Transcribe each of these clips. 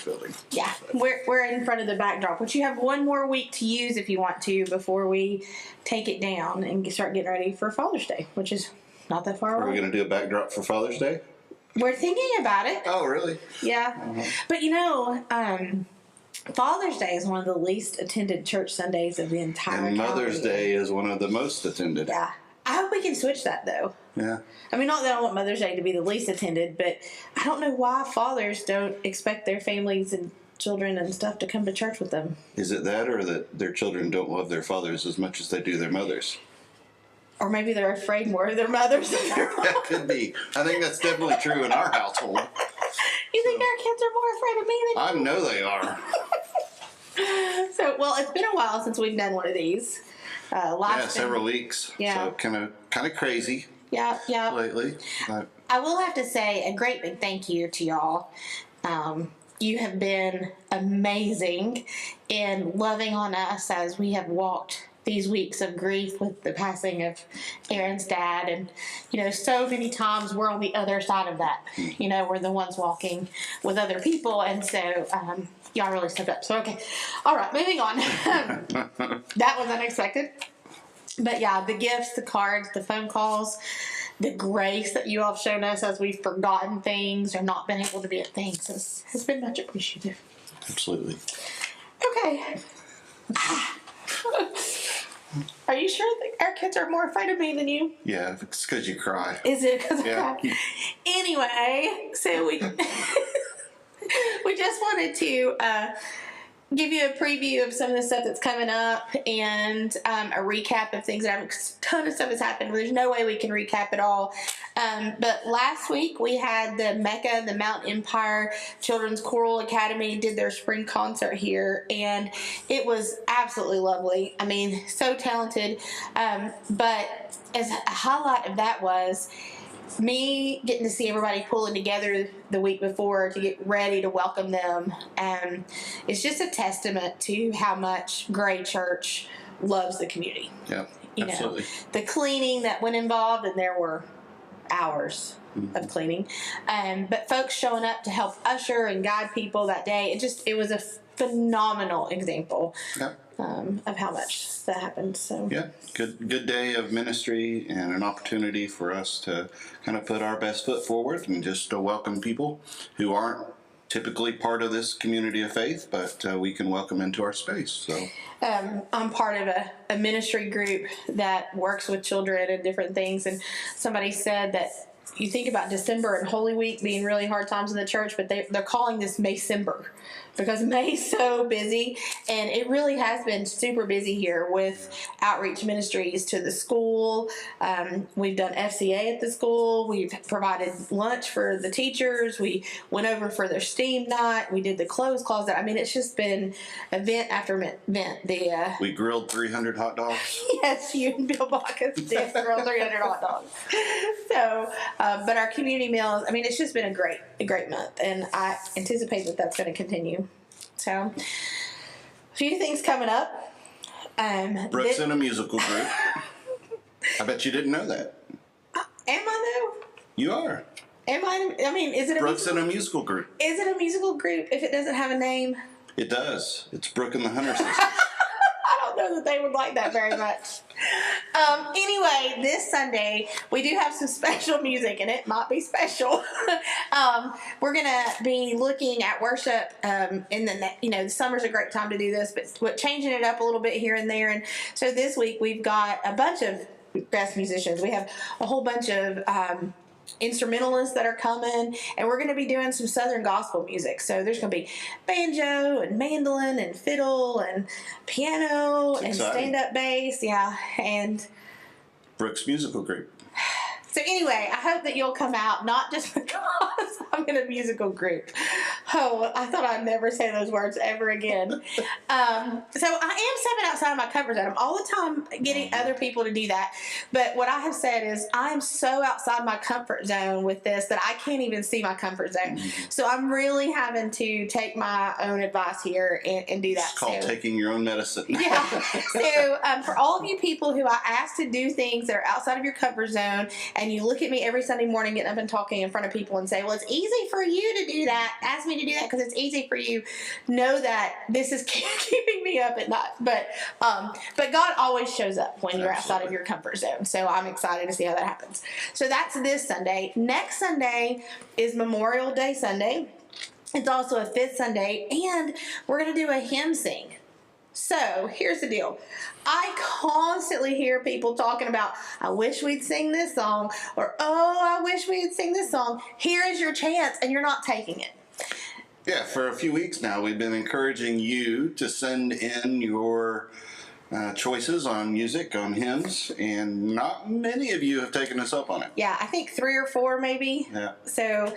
building. Yeah, we're in front of the backdrop, which you have one more week to use if you want to before we take it down and start getting ready for Father's Day, which is not that far away. Are we going to do a backdrop for Father's Day? We're thinking about it. Oh, really? Yeah. But you know, Father's Day is one of the least attended church Sundays of the entire And Mother's calendar. Day is one of the most attended. Yeah. I hope we can switch that, though. Yeah. I mean, not that I want Mother's Day to be the least attended, but I don't know why fathers don't expect their families and children and stuff to come to church with them. Is it that, or that their children don't love their fathers as much as they do their mothers? Or maybe they're afraid more of their mothers than their fathers. That could be. I think that's definitely true in our household. You think our kids are more afraid of me than I know they are. So, well, it's been a while since we've done one of these. Several weeks. Yeah. So kind of crazy. Yeah. Lately. But I will have to say a great big thank you to y'all. You have been amazing in loving on us as we have walked these weeks of grief with the passing of Aaron's dad. And, you know, so many times we're on the other side of that. You know, we're the ones walking with other people. And so y'all really stepped up. So, okay. All right, moving on. That was unexpected. But, yeah, the gifts, the cards, the phone calls, the grace that you all have shown us as we've forgotten things or not been able to be at things has been much appreciated. absolutely. Okay. Are you sure that our kids are more afraid of me than you? Yeah, it's because you cry. Is it because Yeah. I cry? Anyway, so we we just wanted to give you a preview of some of the stuff that's coming up and a recap of things that have a ton of stuff has happened. There's no way we can recap it all. But last week we had the Mecca, the Mount Empire Children's Choral Academy did their spring concert here, and it was absolutely lovely. I mean, so talented. But as a highlight of that was me getting to see everybody pulling together the week before to get ready to welcome them. And it's just a testament to how much Gray Church loves the community. Yeah, You absolutely. know, the cleaning that went involved, and there were hours of cleaning. But folks showing up to help usher and guide people that day, it was a phenomenal example Yeah. of how much that happened. So Yeah, good day of ministry and an opportunity for us to kind of put our best foot forward and just to welcome people who aren't typically part of this community of faith, but we can welcome into our space. So I'm part of a ministry group that works with children and different things, and somebody said that you think about December and Holy Week being really hard times in the church, but they're calling this Maycember because May's so busy, and it really has been super busy here with outreach ministries to the school. We've done FCA at the school. We've provided lunch for the teachers. We went over for their STEAM night. We did the clothes closet. I mean, it's just been event after event. we grilled 300 hot dogs. Yes, you and Bill Bacchus did grill 300 hot dogs. So, but our community meals, I mean, it's just been a great month, and I anticipate that that's going to continue. So, a few things coming up. Brooke's in a musical group. I bet you didn't know that. Am I though? You are. Am I? I mean, is it a Brooke's musical? in a musical group. Is it a musical group if it doesn't have a name? It does. It's Brooke and the Hunter Sisters. I don't know that they would like that very much. Anyway, this Sunday we do have some special music, and it might be special. We're gonna be looking at worship. The summer's a great time to do this, but changing it up a little bit here and there. And so this week we've got a bunch of best musicians. We have a whole bunch of instrumentalists that are coming, and we're going to be doing some Southern gospel music. So there's going to be banjo and mandolin and fiddle and piano and stand-up bass. Yeah, and Brooke's musical group. so anyway, I hope that you'll come out, not just because I'm in a musical group. Oh, I thought I'd never say those words ever again. So I am stepping outside of my comfort zone. I'm all the time getting other people to do that. But what I have said is I am so outside my comfort zone with this that I can't even see my comfort zone. So I'm really having to take my own advice here and do that. It's called taking your own medicine. Yeah. So for all of you people who I ask to do things that are outside of your comfort zone and and you look at me every Sunday morning getting up and talking in front of people and say, well, it's easy for you to do that. Ask me to do that because it's easy for you. Know that this is keeping me up at night. But God always shows up when you're outside of your comfort zone. So I'm excited to see how that happens. So that's this Sunday. Next Sunday is Memorial Day Sunday. It's also a fifth Sunday, and we're going to do a hymn sing. So here's the deal. I constantly hear people talking about, I wish we'd sing this song, or, oh, I wish we'd sing this song. Here is your chance, and you're not taking it. Yeah, for a few weeks now, we've been encouraging you to send in your choices on music, on hymns, and not many of you have taken us up on it. Yeah, I think 3 or 4 maybe. Yeah. So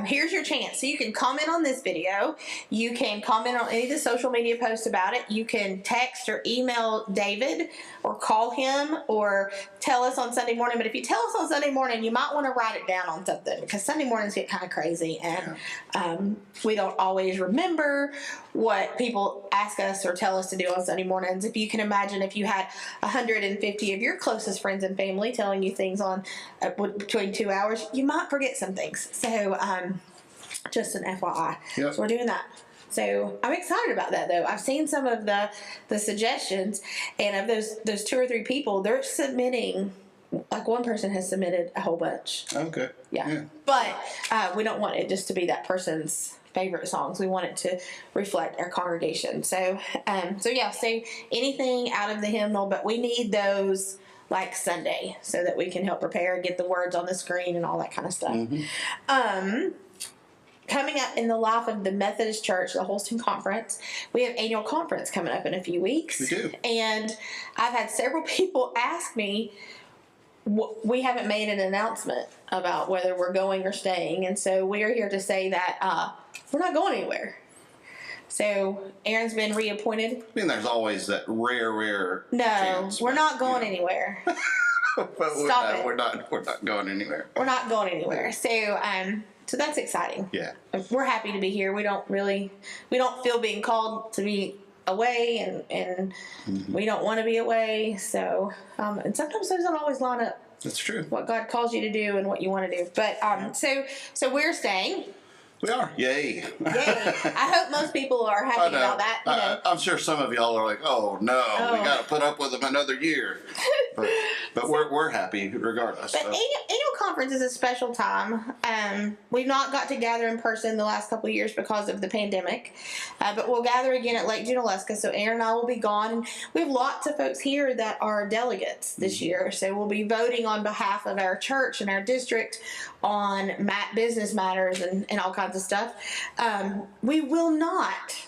here's your chance. So you can comment on this video. You can comment on any of the social media posts about it. You can text or email David or call him or tell us on Sunday morning. But if you tell us on Sunday morning, you might want to write it down on something because Sunday mornings get kind of crazy and we don't always remember what people ask us or tell us to do on Sunday mornings. If you can imagine if you had 150 of your closest friends and family telling you things on between 2 hours, you might forget some things. So just an FYI. Yep. So we're doing that. So I'm excited about that, though. I've seen some of the suggestions, and of those 2 or 3 people, they're submitting. Like one person has submitted a whole bunch. Okay. Yeah. But we don't want it just to be that person's favorite songs. We want it to reflect our congregation. So yeah, so anything out of the hymnal, but we need those like Sunday so that we can help prepare, get the words on the screen and all that kind of stuff. Mm-hmm. Coming up in the life of the Methodist Church, the Holston Conference, we have annual conference coming up in a few weeks. We do. And I've had several people ask me, we haven't made an announcement about whether we're going or staying, and so we're here to say that we're not going anywhere. So Aaron's been reappointed. I mean, there's always that rare No, chance, we're not going anywhere. But Stop it. We're not going anywhere. We're not going anywhere. So that's exciting. Yeah. We're happy to be here. We don't feel being called to be away, and we don't want to be away. So, and sometimes those don't always line up. That's true. What God calls you to do and what you want to do. But so we're staying. We are. Yay. Yay. I hope most people are happy about that. I'm sure some of y'all are like, oh no, we got to put up with them another year. But we're happy regardless. But annual conference is a special time. We've not got to gather in person the last couple of years because of the pandemic. But we'll gather again at Lake Junaluska. So Aaron and I will be gone. And we have lots of folks here that are delegates this year. So we'll be voting on behalf of our church and our district on business matters and all kinds of stuff. We will not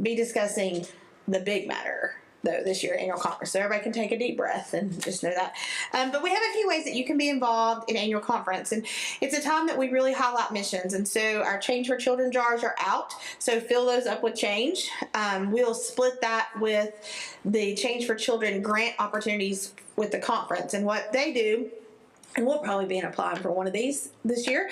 be discussing the big matter, though, this year, annual conference. So everybody can take a deep breath and just know that. But we have a few ways that you can be involved in annual conference. And it's a time that we really highlight missions. And so our Change for Children jars are out. So fill those up with change. We'll split that with the Change for Children grant opportunities with the conference. And what they do, and we'll probably be applying for one of these this year,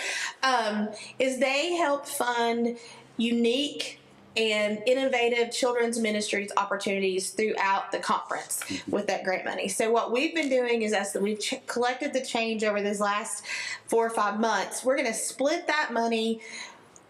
is they help fund unique and innovative children's ministries opportunities throughout the conference with that grant money. So what we've been doing is, as we've collected the change over these last 4 or 5 months, we're going to split that money.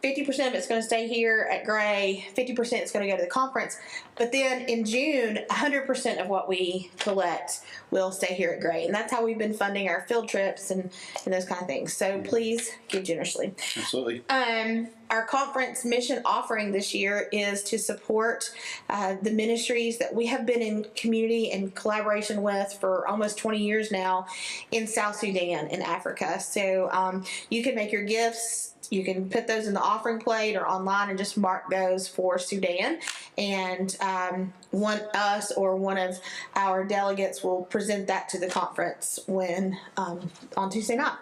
50% of it's going to stay here at Gray, 50% is going to go to the conference. But then in June, 100% of what we collect will stay here at Gray. And that's how we've been funding our field trips and those kind of things. So please give generously. Absolutely. Our conference mission offering this year is to support the ministries that we have been in community and collaboration with for almost 20 years now in South Sudan in Africa. So you can make your gifts. You can put those in the offering plate or online and just mark those for Sudan. And one of our delegates will present that to the conference when on Tuesday night.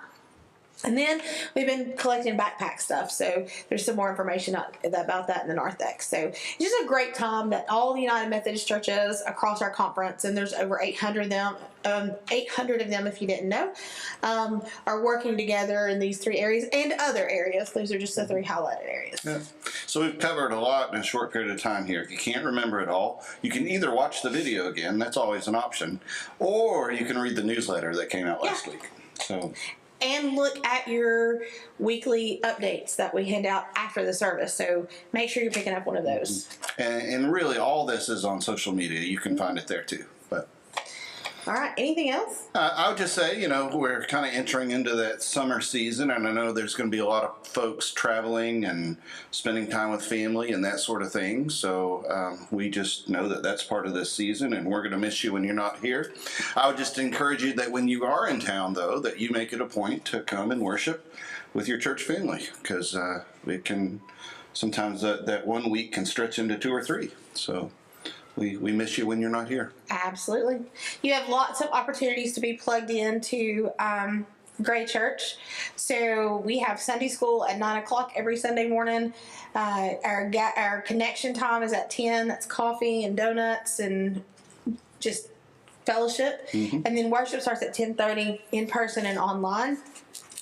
And then we've been collecting backpack stuff, so there's some more information about that in the narthex. So it's just a great time that all the United Methodist churches across our conference, and there's over 800 of them, if you didn't know, are working together in these 3 areas and other areas. Those are just the 3 highlighted areas. Yeah. So we've covered a lot in a short period of time here. If you can't remember it all, you can either watch the video again, that's always an option, or you can read the newsletter that came out last week. So. And look at your weekly updates that we hand out after the service. So make sure you're picking up one of those. And really, all this is on social media. You can find it there too. But all right. Anything else? I would just say, we're kind of entering into that summer season, and I know there's going to be a lot of folks traveling and spending time with family and that sort of thing. So we just know that that's part of this season, and we're going to miss you when you're not here. I would just encourage you that when you are in town, though, that you make it a point to come and worship with your church family, because it can sometimes that 1 week can stretch into 2 or 3. So. We miss you when you're not here. Absolutely. You have lots of opportunities to be plugged into Gray Church. So we have Sunday school at 9 o'clock every Sunday morning. Our connection time is at 10. That's coffee and donuts and just fellowship. And then worship starts at 10:30 in person and online.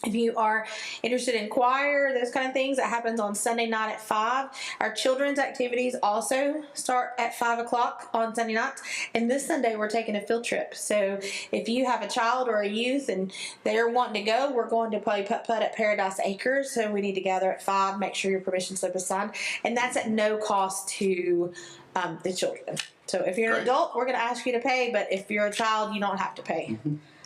If you are interested in choir, those kind of things, that happens on Sunday night at 5. Our children's activities also start at 5 o'clock on Sunday nights. And this Sunday, we're taking a field trip. So if you have a child or a youth and they're wanting to go, we're going to play putt-putt at Paradise Acres. So we need to gather at 5. Make sure your permission slip is signed. And that's at no cost to the children. So if you're an adult, we're going to ask you to pay. But if you're a child, you don't have to pay.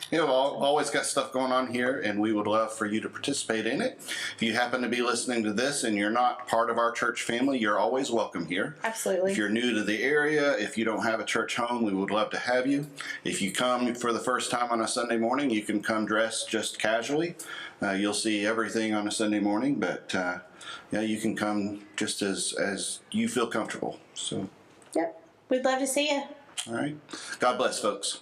We've always got stuff going on here, and we would love for you to participate in it. If you happen to be listening to this and you're not part of our church family, you're always welcome here. Absolutely. If you're new to the area, if you don't have a church home, we would love to have you. If you come for the first time on a Sunday morning, you can come dressed just casually. You'll see everything on a Sunday morning, but you can come just as you feel comfortable. So. Yep. We'd love to see you. All right. God bless, folks.